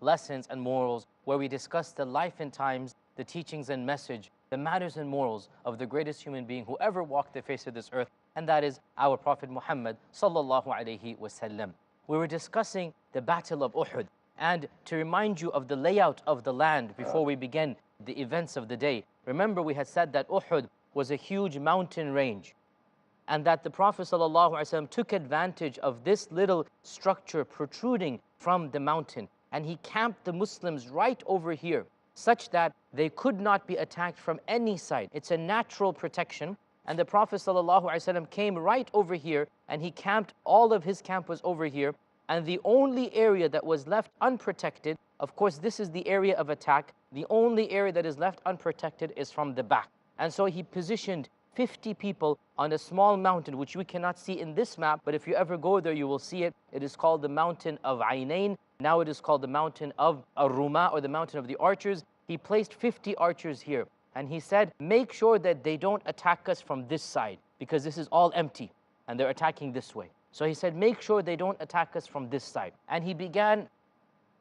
lessons and morals, where we discuss the life and times, the teachings and message, the manners and morals of the greatest human being who ever walked the face of this earth, and that is our Prophet Muhammad sallallahu alaihi wasallam. We were discussing the Battle of Uhud, and to remind you of the layout of the land before we begin the events of the day, remember we had said that Uhud was a huge mountain range, and that the Prophet ﷺ took advantage of this little structure protruding from the mountain, and he camped the Muslims right over here, such that they could not be attacked from any side. It's a natural protection, and the Prophet ﷺ came right over here, and he camped, all of his camp was over here, and the only area that was left unprotected, of course this is the area of attack, the only area that is left unprotected is from the back. And so he positioned 50 people on a small mountain, which we cannot see in this map, but if you ever go there, you will see it. It is called the mountain of Aynain. Now it is called the mountain of Ar-Ruma, or the mountain of the archers. He placed 50 archers here, and he said, make sure that they don't attack us from this side, because this is all empty, and they're attacking this way. So he said, make sure they don't attack us from this side. And he began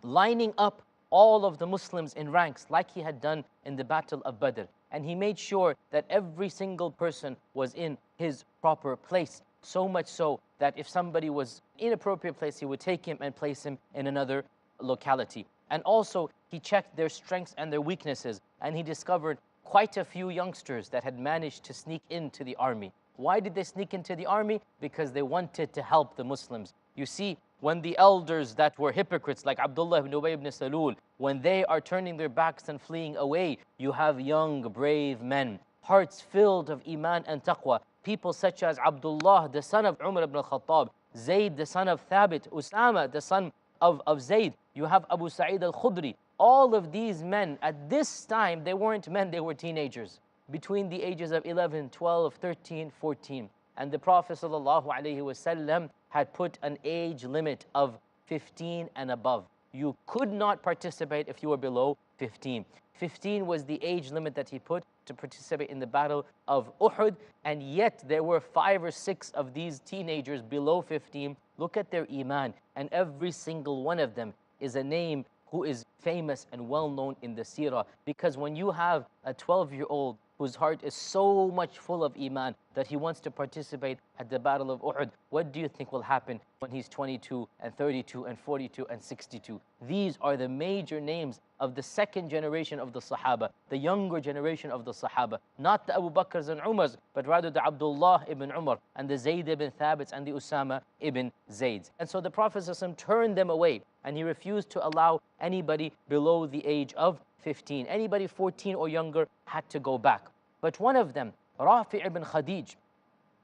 lining up all of the Muslims in ranks, like he had done in the Battle of Badr. And he made sure that every single person was in his proper place. So much so that if somebody was in an inappropriate place, he would take him and place him in another locality. And also, he checked their strengths and their weaknesses. And he discovered quite a few youngsters that had managed to sneak into the army. Why did they sneak into the army? Because they wanted to help the Muslims. You see, when the elders that were hypocrites, like Abdullah ibn Ubay ibn Salul, when they are turning their backs and fleeing away, you have young, brave men, hearts filled of iman and taqwa. People such as Abdullah, the son of Umar ibn al-Khattab, Zayd, the son of Thabit, Usama, the son of Zayd. You have Abu Sa'id al-Khudri. All of these men, at this time, they weren't men, they were teenagers, between the ages of 11, 12, 13, 14. And the Prophet ﷺ had put an age limit of 15 and above. You could not participate if you were below 15. 15 was the age limit that he put to participate in the Battle of Uhud, and yet there were 5 or 6 of these teenagers below 15. Look at their iman, and every single one of them is a name who is famous and well known in the seerah, because when you have a 12-year-old whose heart is so much full of iman that he wants to participate at the Battle of Uhud, what do you think will happen when he's 22 and 32 and 42 and 62? These are the major names of the second generation of the Sahaba, the younger generation of the Sahaba, not the Abu Bakrs and Umars, but rather the Abdullah ibn Umar and the Zayd ibn Thabit and the Usama ibn Zayd. And so the Prophet ﷺ turned them away, and he refused to allow anybody below the age of 15. Anybody 14 or younger had to go back. But one of them, Rafi' ibn Khadij,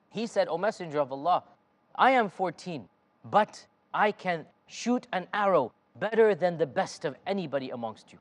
he said, O Messenger of Allah, I am 14, but I can shoot an arrow better than the best of anybody amongst you.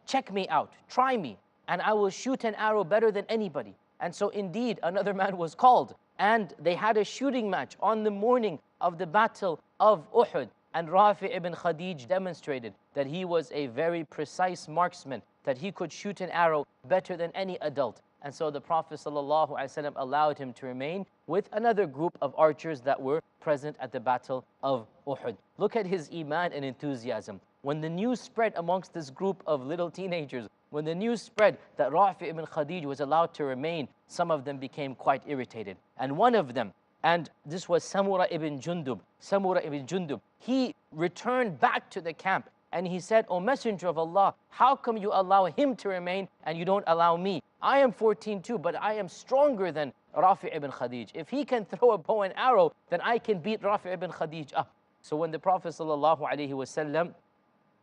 Check me out, try me, and I will shoot an arrow better than anybody. And so indeed, another man was called, and they had a shooting match on the morning of the Battle of Uhud. And Rafi' ibn Khadij demonstrated that he was a very precise marksman, that he could shoot an arrow better than any adult. And so the Prophet ﷺ allowed him to remain with another group of archers that were present at the Battle of Uhud. Look at his iman and enthusiasm. When the news spread amongst this group of little teenagers, when the news spread that Rafi' ibn Khadij was allowed to remain, some of them became quite irritated. And one of them, and this was Samura ibn Jundub. Samura ibn Jundub, he returned back to the camp and he said, O Messenger of Allah, how come you allow him to remain and you don't allow me? I am 14 too, but I am stronger than Rafi' ibn Khadij. If he can throw a bow and arrow, then I can beat Rafi' ibn Khadij up. So when the Prophet ﷺ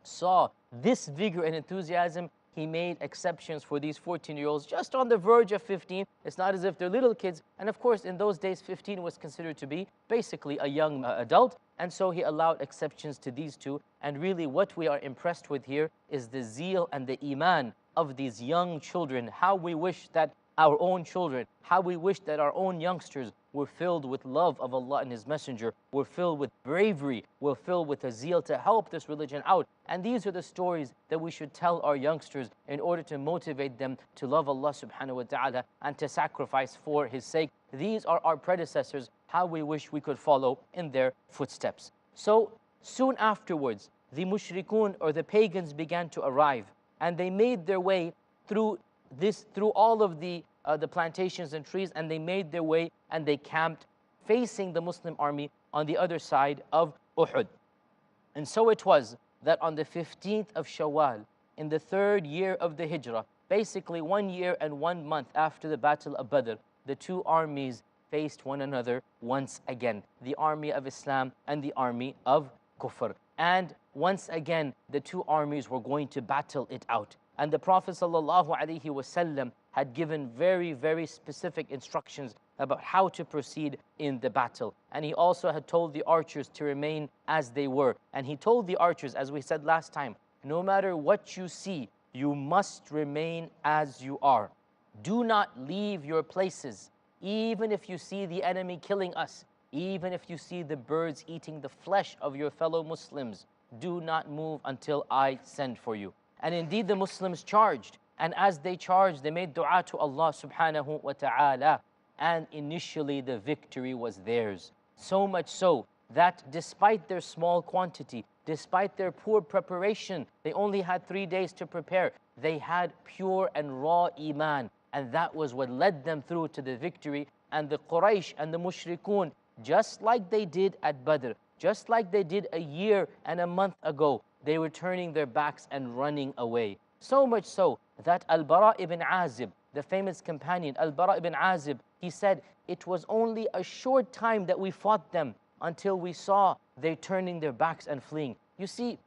saw this vigor and enthusiasm, he made exceptions for these 14-year-olds just on the verge of 15. It's not as if they're little kids. And of course, in those days, 15 was considered to be basically a young adult. And so he allowed exceptions to these two. And really what we are impressed with here is the zeal and the iman of these young children. How we wish that our own children, how we wish that our own youngsters were filled with love of Allah and His Messenger, were filled with bravery, were filled with a zeal to help this religion out. And these are the stories that we should tell our youngsters in order to motivate them to love Allah subhanahu wa ta'ala and to sacrifice for His sake. These are our predecessors, how we wish we could follow in their footsteps. So soon afterwards, the mushrikun or the pagans began to arrive, and they made their way through all of the plantations and trees, and they made their way and they camped facing the Muslim army on the other side of Uhud. And so it was that on the 15th of Shawwal, in the 3rd year of the Hijrah, basically 1 year and 1 month after the Battle of Badr, the two armies faced one another once again, the army of Islam and the army of Kufr. And once again, the two armies were going to battle it out. And the Prophet ﷺ had given very, very specific instructions about how to proceed in the battle. And he also had told the archers to remain as they were. And he told the archers, as we said last time, no matter what you see, you must remain as you are. Do not leave your places, even if you see the enemy killing us, even if you see the birds eating the flesh of your fellow Muslims. Do not move until I send for you. And indeed the Muslims charged. And as they charged, they made dua to Allah subhanahu wa ta'ala. And initially the victory was theirs. So much so that despite their small quantity, despite their poor preparation, they only had 3 days to prepare. They had pure and raw iman. And that was what led them through to the victory. And the Quraysh and the mushrikun, just like they did at Badr, just like they did a year and a month ago, they were turning their backs and running away. So much so that Al-Bara ibn Azib, the famous companion, Al-Bara ibn Azib, he said, it was only a short time that we fought them until we saw they turning their backs and fleeing. You see,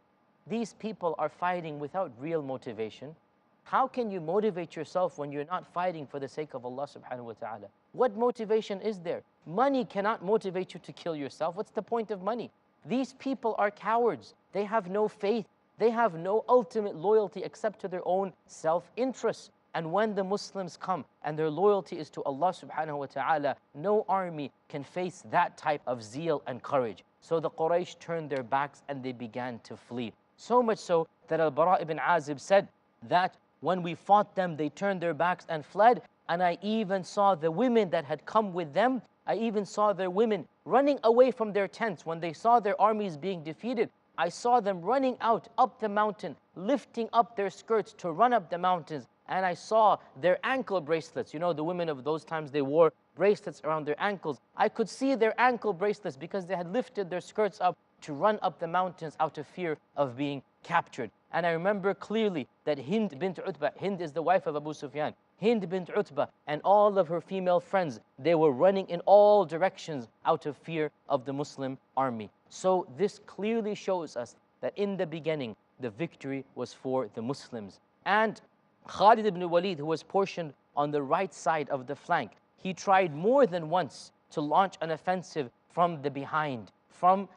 these people are fighting without real motivation. How can you motivate yourself when you're not fighting for the sake of Allah subhanahu wa ta'ala? What motivation is there? Money cannot motivate you to kill yourself. What's the point of money? These people are cowards. They have no faith. They have no ultimate loyalty except to their own self-interest. And when the Muslims come and their loyalty is to Allah subhanahu wa ta'ala, no army can face that type of zeal and courage. So the Quraysh turned their backs and they began to flee. So much so that Al-Bara ibn Azib said that when we fought them, they turned their backs and fled. And I even saw the women that had come with them. I even saw their women running away from their tents when they saw their armies being defeated. I saw them running out up the mountain, lifting up their skirts to run up the mountains. And I saw their ankle bracelets. You know, the women of those times, they wore bracelets around their ankles. I could see their ankle bracelets because they had lifted their skirts up to run up the mountains out of fear of being captured. And I remember clearly that Hind bint Utbah, Hind is the wife of Abu Sufyan, Hind bint Utbah and all of her female friends, they were running in all directions out of fear of the Muslim army. So this clearly shows us that in the beginning, the victory was for the Muslims. And Khalid ibn Walid, who was portioned on the right side of the flank, he tried more than once to launch an offensive from the behind, from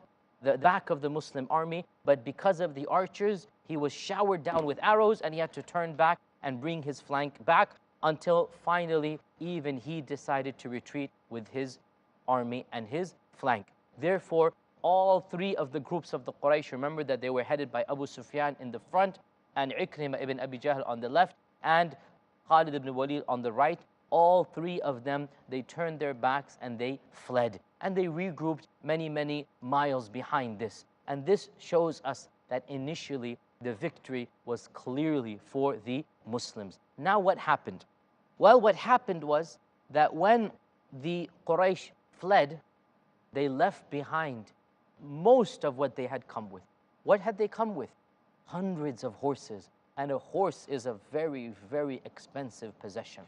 the back of the Muslim army, but because of the archers, he was showered down with arrows and he had to turn back and bring his flank back until finally even he decided to retreat with his army and his flank. Therefore, all three of the groups of the Quraysh, remember that they were headed by Abu Sufyan in the front and Ikrimah ibn Abi Jahl on the left and Khalid ibn Walid on the right. All three of them, they turned their backs and they fled. And they regrouped many, many miles behind this. And this shows us that initially the victory was clearly for the Muslims. Now what happened? Well, what happened was that when the Quraysh fled, they left behind most of what they had come with. What had they come with? Hundreds of horses. And a horse is a very, very expensive possession.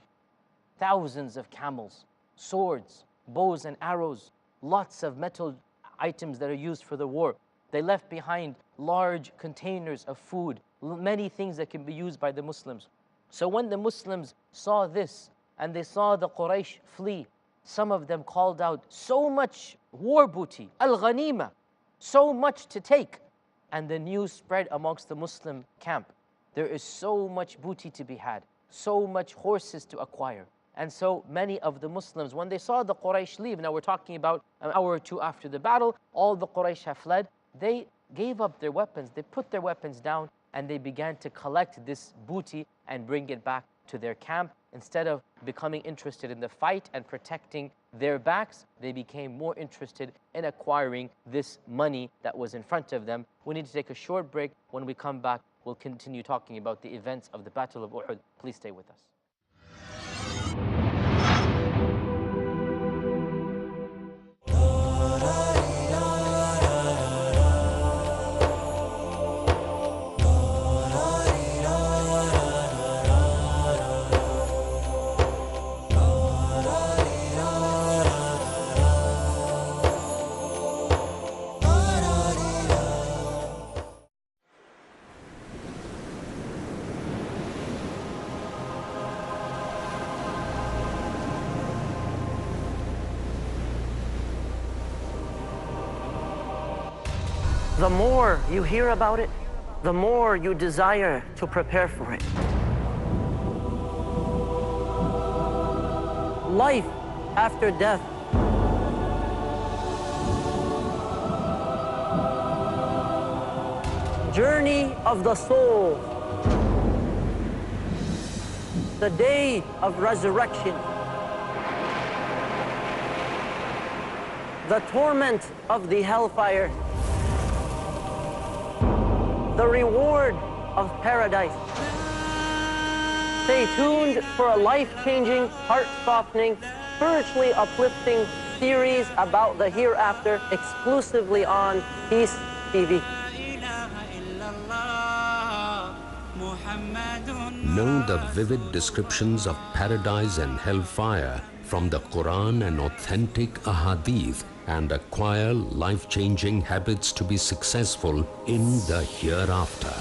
Thousands of camels, swords, bows and arrows, lots of metal items that are used for the war. They left behind large containers of food, many things that can be used by the Muslims. So when the Muslims saw this and they saw the Quraysh flee, some of them called out, so much war booty, al-ghanima, so much to take. And the news spread amongst the Muslim camp. There is so much booty to be had, so much horses to acquire. And so many of the Muslims, when they saw the Quraysh leave, now we're talking about an hour or two after the battle, all the Quraysh have fled, they gave up their weapons, they put their weapons down, and they began to collect this booty and bring it back to their camp instead of becoming interested in the fight and protecting their backs, they became more interested in acquiring this money that was in front of them. We need to take a short break. When we come back, we'll continue talking about the events of the Battle of Uhud. Please stay with us. The more you hear about it, the more you desire to prepare for it. Life after death. Journey of the soul. The day of resurrection. The torment of the hellfire. The reward of paradise. Stay tuned for a life-changing, heart-softening, spiritually uplifting series about the hereafter exclusively on Peace TV. Know the vivid descriptions of paradise and hellfire from the Quran and authentic ahadith, and acquire life-changing habits to be successful in the hereafter.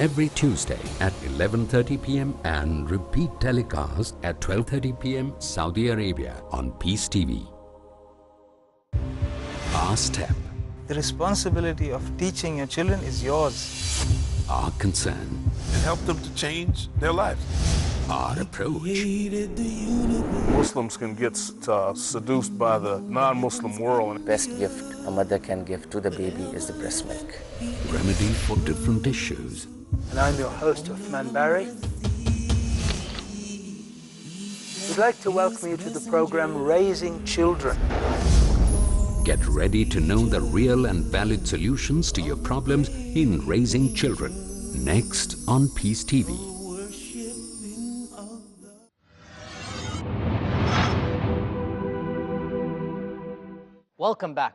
Every Tuesday at 11:30 p.m. and repeat telecast at 12:30 p.m. Saudi Arabia on Peace TV. Our step. The responsibility of teaching your children is yours. Our concern. And help them to change their lives. Our approach. Muslims can get seduced by the non-Muslim world. The best gift a mother can give to the baby is the breast milk. Remedy for different issues. And I'm your host, Uthman Barry. We'd like to welcome you to the program Raising Children. Get ready to know the real and valid solutions to your problems in raising children. Next on Peace TV. Welcome back.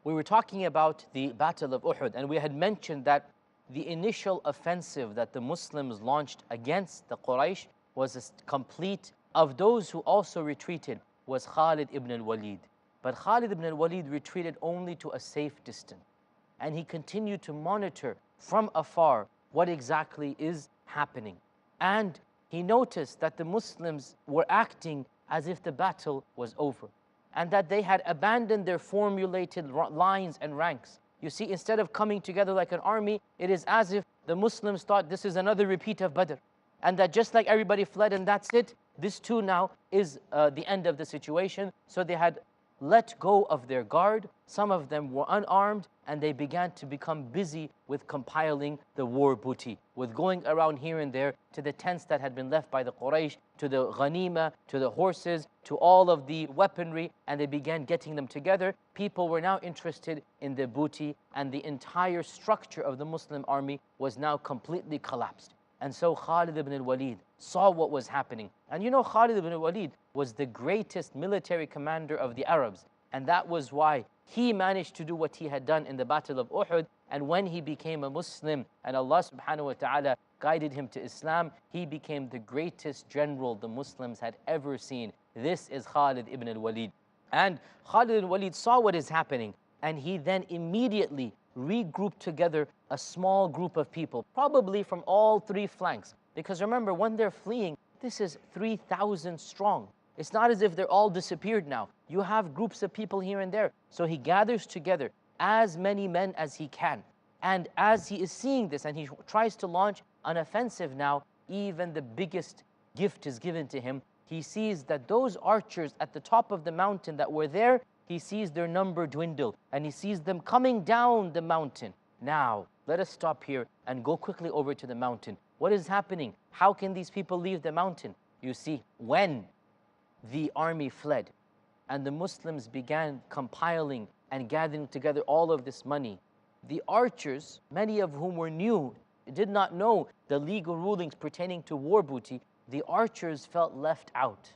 We were talking about the Battle of Uhud, and we had mentioned that the initial offensive that the Muslims launched against the Quraysh was a complete. Of those who also retreated was Khalid ibn al-Walid. But Khalid ibn al-Walid retreated only to a safe distance. And he continued to monitor from afar what exactly is happening. And he noticed that the Muslims were acting as if the battle was over, and that they had abandoned their formulated lines and ranks. You see, instead of coming together like an army, it is as if the Muslims thought this is another repeat of Badr, and that just like everybody fled and that's it, this too now is the end of the situation. So they had let go of their guard. Some of them were unarmed, and they began to become busy with compiling the war booty, with going around here and there to the tents that had been left by the Quraysh, to the ghanima, to the horses, to all of the weaponry, and they began getting them together. People were now interested in the booty, and the entire structure of the Muslim army was now completely collapsed. And so Khalid ibn al-Walid saw what was happening. And you know, Khalid ibn al-Walid was the greatest military commander of the Arabs. And that was why he managed to do what he had done in the Battle of Uhud. And when he became a Muslim and Allah subhanahu wa ta'ala guided him to Islam, he became the greatest general the Muslims had ever seen. This is Khalid ibn al-Walid. And Khalid ibn al-Walid saw what is happening, and he then immediately regrouped together a small group of people, probably from all three flanks. Because remember, when they're fleeing, this is 3,000 strong. It's not as if they're all disappeared now. You have groups of people here and there. So he gathers together as many men as he can. And as he is seeing this and he tries to launch an offensive now, even the biggest gift is given to him. He sees that those archers at the top of the mountain that were there, he sees their number dwindle, and he sees them coming down the mountain. Now, let us stop here and go quickly over to the mountain. What is happening? How can these people leave the mountain? You see, when the army fled, and the Muslims began compiling and gathering together all of this money, the archers, many of whom were new, did not know the legal rulings pertaining to war booty, the archers felt left out.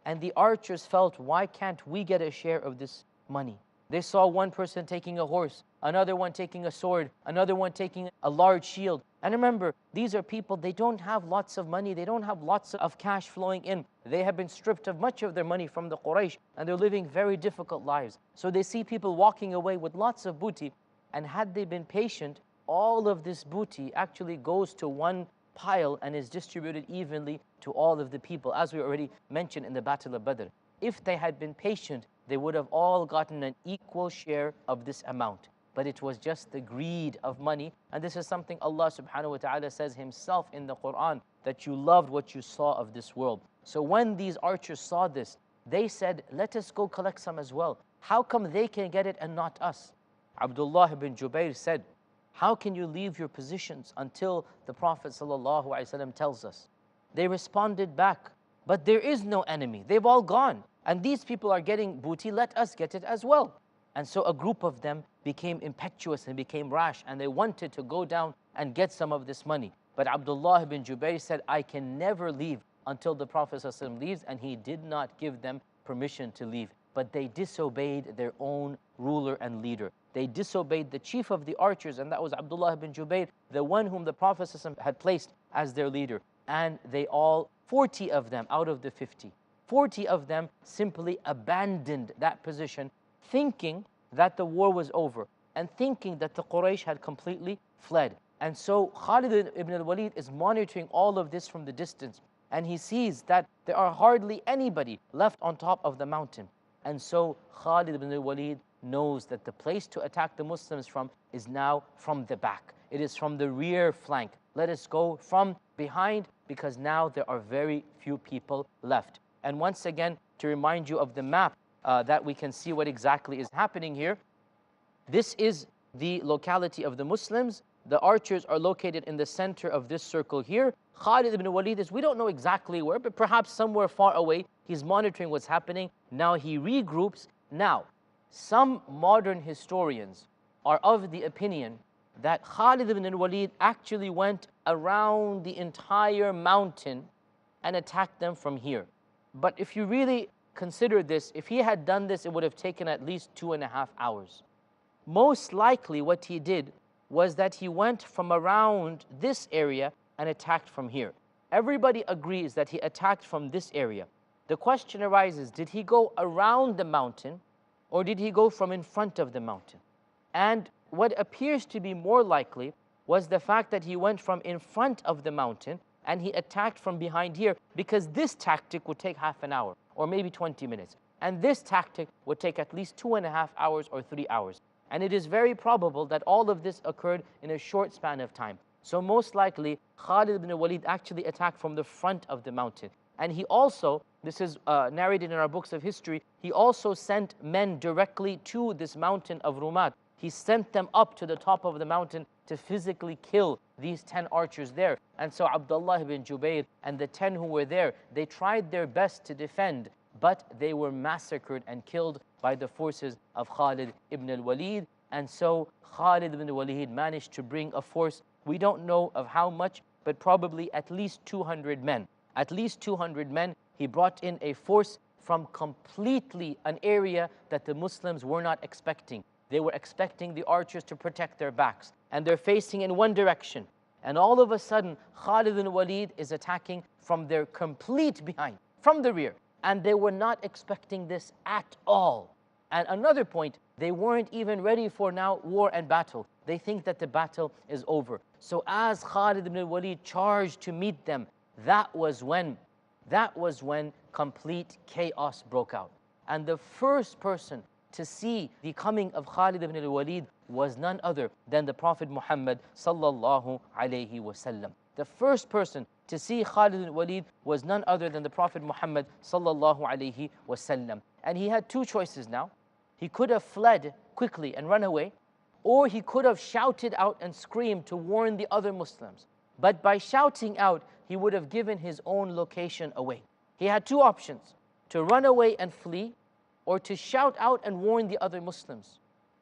And the archers felt, why can't we get a share of this money? They saw one person taking a horse, another one taking a sword, another one taking a large shield. And remember, these are people, they don't have lots of money, they don't have lots of cash flowing in. They have been stripped of much of their money from the Quraysh, and they're living very difficult lives. So they see people walking away with lots of booty, and had they been patient, all of this booty actually goes to one pile and is distributed evenly to all of the people, as we already mentioned in the Battle of Badr. If they had been patient, they would have all gotten an equal share of this amount. But it was just the greed of money. And this is something Allah subhanahu wa ta'ala says himself in the Quran, that you loved what you saw of this world. So when these archers saw this, they said, let us go collect some as well. How come they can get it and not us? Abdullah ibn Jubayr said, how can you leave your positions until the Prophet ﷺ tells us? They responded back, but there is no enemy. They've all gone. And these people are getting booty, let us get it as well. And so a group of them became impetuous and became rash, and they wanted to go down and get some of this money. But Abdullah ibn Jubayr said, I can never leave until the Prophet ﷺ leaves, and he did not give them permission to leave. But they disobeyed their own ruler and leader. They disobeyed the chief of the archers, and that was Abdullah ibn Jubayr, the one whom the Prophet ﷺ had placed as their leader. And they all, 40 of them out of the 50, 40 of them simply abandoned that position, thinking that the war was over and thinking that the Quraysh had completely fled. And so Khalid ibn al-Walid is monitoring all of this from the distance, and he sees that there are hardly anybody left on top of the mountain. And so Khalid ibn al-Walid knows that the place to attack the Muslims from is now from the back. It is from the rear flank. Let us go from behind, because now there are very few people left. And once again, to remind you of the map, that we can see what exactly is happening here. This is the locality of the Muslims. The archers are located in the center of this circle here. Khalid ibn Walid is, we don't know exactly where, but perhaps somewhere far away. He's monitoring what's happening. Now he regroups. Now, some modern historians are of the opinion that Khalid ibn Walid actually went around the entire mountain and attacked them from here. But if you really consider this, if he had done this, it would have taken at least 2.5 hours. Most likely what he did was that he went from around this area and attacked from here. Everybody agrees that he attacked from this area. The question arises, did he go around the mountain or did he go from in front of the mountain? And what appears to be more likely was the fact that he went from in front of the mountain and he attacked from behind here, because this tactic would take half an hour or maybe 20 minutes. And this tactic would take at least 2.5 hours or 3 hours. And it is very probable that all of this occurred in a short span of time. So most likely, Khalid ibn Walid actually attacked from the front of the mountain. And he also, this is narrated in our books of history, he also sent men directly to this mountain of Rumat. He sent them up to the top of the mountain to physically kill these 10 archers there. And so Abdullah ibn Jubayr and the 10 who were there, they tried their best to defend, but they were massacred and killed by the forces of Khalid ibn al-Walid. And so Khalid ibn al-Walid managed to bring a force, we don't know of how much, but probably at least 200 men. At least 200 men. He brought in a force from completely an area that the Muslims were not expecting. They were expecting the archers to protect their backs, and they're facing in one direction. And all of a sudden, Khalid ibn Walid is attacking from their complete behind, from the rear. And they were not expecting this at all. And another point, they weren't even ready for now war and battle. They think that the battle is over. So as Khalid ibn Walid charged to meet them, that was when complete chaos broke out. And the first person to see the coming of Khalid ibn al-Walid was none other than the Prophet Muhammad sallallahu alayhi wasallam. The first person to see Khalid ibn al-Walid was none other than the Prophet Muhammad sallallahu alayhi wasallam. And he had two choices now. He could have fled quickly and run away, or he could have shouted out and screamed to warn the other Muslims. But by shouting out, he would have given his own location away. He had two options: to run away and flee, or to shout out and warn the other Muslims.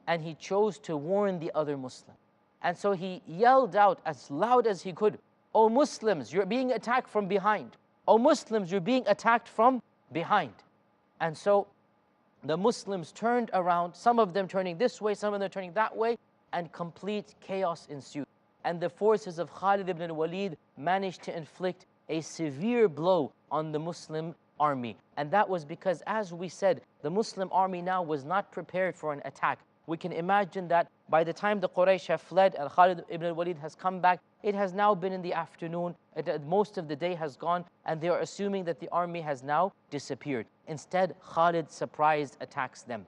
And he chose to warn the other Muslim. And so he yelled out as loud as he could, "O Muslims, you're being attacked from behind. O Muslims, you're being attacked from behind." And so the Muslims turned around, some of them turning this way, some of them turning that way, and complete chaos ensued. And the forces of Khalid ibn al-Walid managed to inflict a severe blow on the Muslim army. And that was because, as we said, the Muslim army now was not prepared for an attack. We can imagine that by the time the Quraysh have fled and Khalid ibn al-Walid has come back, it has now been in the afternoon, most of the day has gone, and they are assuming that the army has now disappeared. Instead, Khalid surprise attacks them.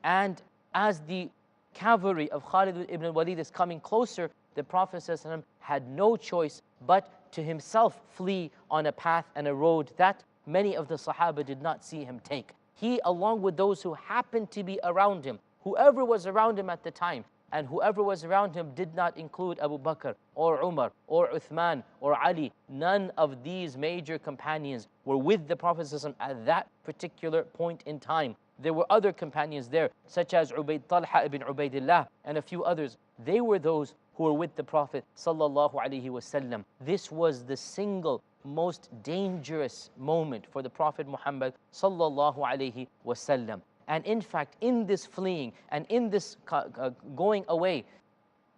And as the cavalry of Khalid ibn al-Walid is coming closer, the Prophet ﷺ had no choice but to himself flee on a path and a road that many of the Sahaba did not see him take. He, along with those who happened to be around him, whoever was around him at the time, and whoever was around him did not include Abu Bakr or Umar or Uthman or Ali. None of these major companions were with the Prophet ﷺ at that particular point in time. There were other companions there, such as Talha ibn Ubaidillah and a few others. They were those who were with the Prophet ﷺ. This was the single most dangerous moment for the Prophet Muhammad ﷺ. And in fact, in this fleeing and in this going away,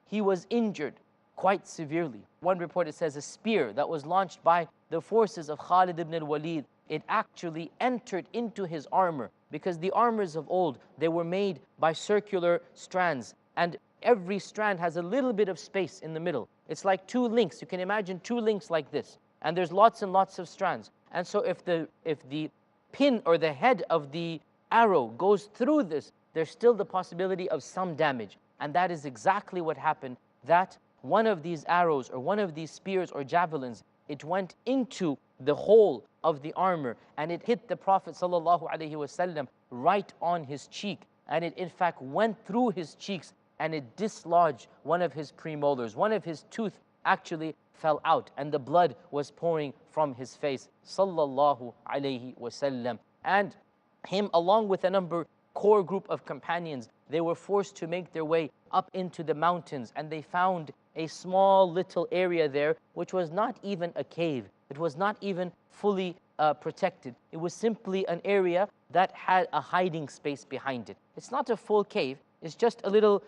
he was injured quite severely. One report, it says a spear that was launched by the forces of Khalid ibn al-Walid, it actually entered into his armor, because the armors of old, they were made by circular strands, and every strand has a little bit of space in the middle. It's like two links. You can imagine two links like this, and there's lots and lots of strands. And so if the pin or the head of the arrow goes through this, there's still the possibility of some damage. And that is exactly what happened, that one of these arrows or one of these spears or javelins, it went into the hole of the armor and it hit the Prophet ﷺ right on his cheek. And it in fact went through his cheeks and it dislodged one of his premolars. One of his tooth actually fell out and the blood was pouring from his face, sallallahu alayhi wasallam. And him, along with a core group of companions, they were forced to make their way up into the mountains, and they found a small little area there which was not even a cave. It was not even fully protected. It was simply an area that had a hiding space behind it. It's not a full cave, it's just a little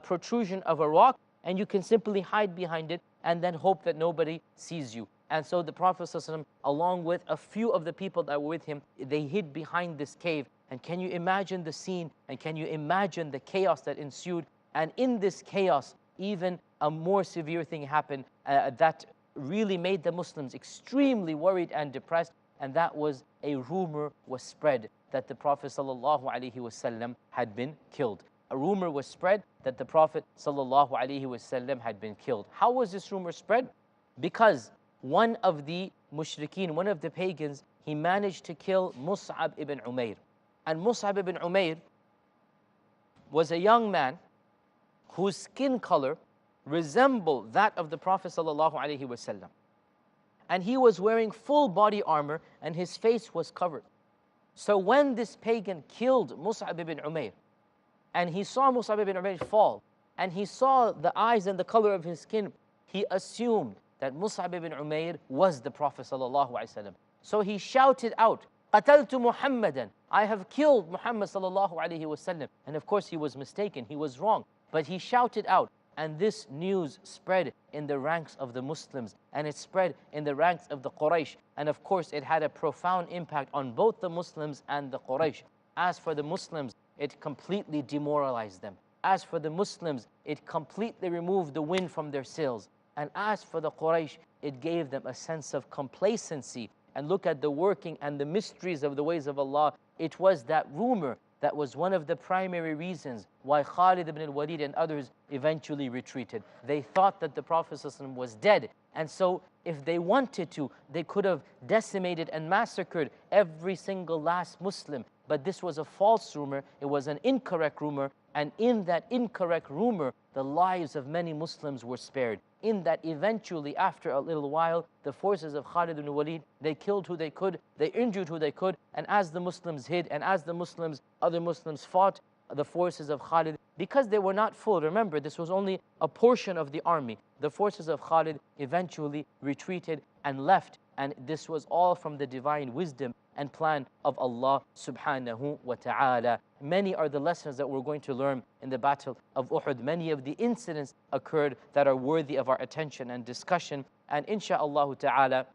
protrusion of a rock, and you can simply hide behind it and then hope that nobody sees you. And so the Prophet ﷺ, along with a few of the people that were with him, they hid behind this cave. And can you imagine the scene? And can you imagine the chaos that ensued? And in this chaos, even a more severe thing happened that really made the Muslims extremely worried and depressed. And that was a rumor was spread that the Prophet ﷺ had been killed. A rumor was spread that the Prophet ﷺ had been killed. How was this rumor spread? Because one of the mushrikeen, one of the pagans, he managed to kill Mus'ab ibn Umair. And Mus'ab ibn Umair was a young man whose skin color resembled that of the Prophet ﷺ. And he was wearing full body armor and his face was covered. So when this pagan killed Mus'ab ibn Umair, and he saw Mus'ab ibn Umair fall, and he saw the eyes and the color of his skin, he assumed that Mus'ab ibn Umair was the Prophet ﷺ. So he shouted out, "Qataltu Muhammadan, I have killed Muhammad ﷺ." And of course he was mistaken, he was wrong. But he shouted out, and this news spread in the ranks of the Muslims, and it spread in the ranks of the Quraysh. And of course it had a profound impact on both the Muslims and the Quraysh. As for the Muslims, it completely demoralized them. As for the Muslims, it completely removed the wind from their sails. And as for the Quraysh, it gave them a sense of complacency. And look at the working and the mysteries of the ways of Allah. It was that rumor that was one of the primary reasons why Khalid ibn al-Walid and others eventually retreated. They thought that the Prophet ﷺ was dead. And so if they wanted to, they could have decimated and massacred every single last Muslim. But this was a false rumor, it was an incorrect rumor, And in that incorrect rumor, the lives of many Muslims were spared. In that eventually, after a little while, the forces of Khalid ibn Walid, they killed who they could, they injured who they could, and as the Muslims hid, and as the other Muslims fought the forces of Khalid, because they were not full, remember, this was only a portion of the army. The forces of Khalid eventually retreated and left, and this was all from the divine wisdom and plan of Allah subhanahu wa ta'ala. Many are the lessons that we're going to learn in the Battle of Uhud. Many of the incidents occurred that are worthy of our attention and discussion. And insha'Allah ta'ala,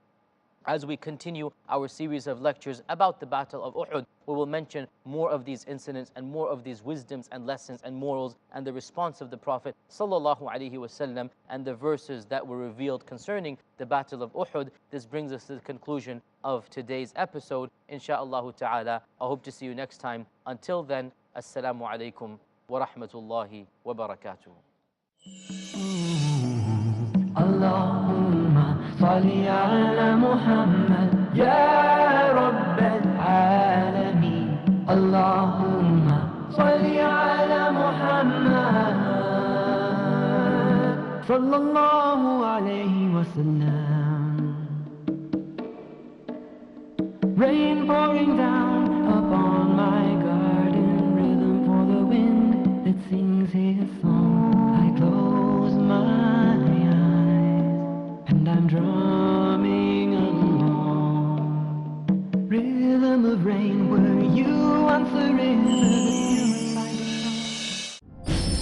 as we continue our series of lectures about the Battle of Uhud, we will mention more of these incidents and more of these wisdoms and lessons and morals and the response of the Prophet sallallahu alaihi wasallam and the verses that were revealed concerning the Battle of Uhud. This brings us to the conclusion of today's episode. Insha'Allah ta'ala, I hope to see you next time. Until then, assalamu alaikum wa rahmatullahi wa barakatuh. Allahumma salli ala Muhammad ya Rabbal Alameen. Allahumma salli ala Muhammad sallallahu alayhi wa sallam. Rain pouring down upon my garden, rhythm for the wind that sings his song. I close my and I'm drumming along. Rhythm of rain, were you once a river?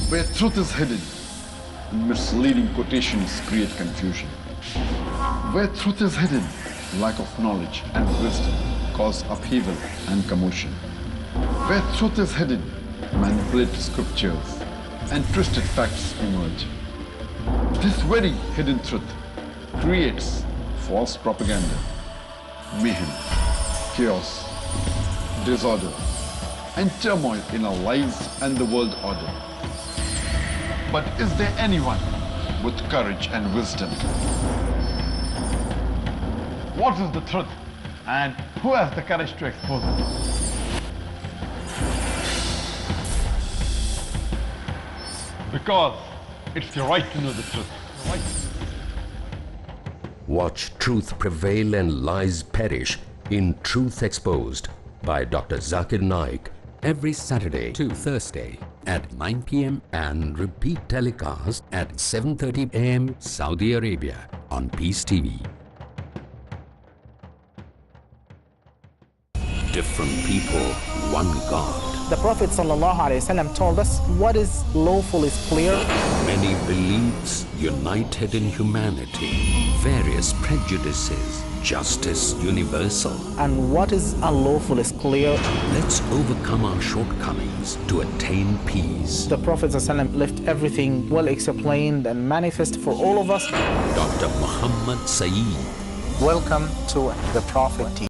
Where truth is hidden, misleading quotations create confusion. Where truth is hidden, lack of knowledge and wisdom cause upheaval and commotion. Where truth is hidden, manipulated scriptures and twisted facts emerge. This very hidden truth creates false propaganda, mayhem, chaos, disorder, and turmoil in our lives and the world order. But is there anyone with courage and wisdom? What is the truth, and who has the courage to expose it? Because it's your right to know the truth. Watch Truth Prevail and Lies Perish in Truth Exposed by Dr. Zakir Naik every Saturday to Thursday at 9 p.m. and repeat telecast at 7:30 a.m. Saudi Arabia on Peace TV. Different people, one God. The Prophet ﷺ told us what is lawful is clear. Many beliefs united in humanity, various prejudices, justice universal. And what is unlawful is clear. Let's overcome our shortcomings to attain peace. The Prophet ﷺ left everything well explained and manifest for all of us. Dr. Muhammad Saeed. Welcome to the Prophet TV.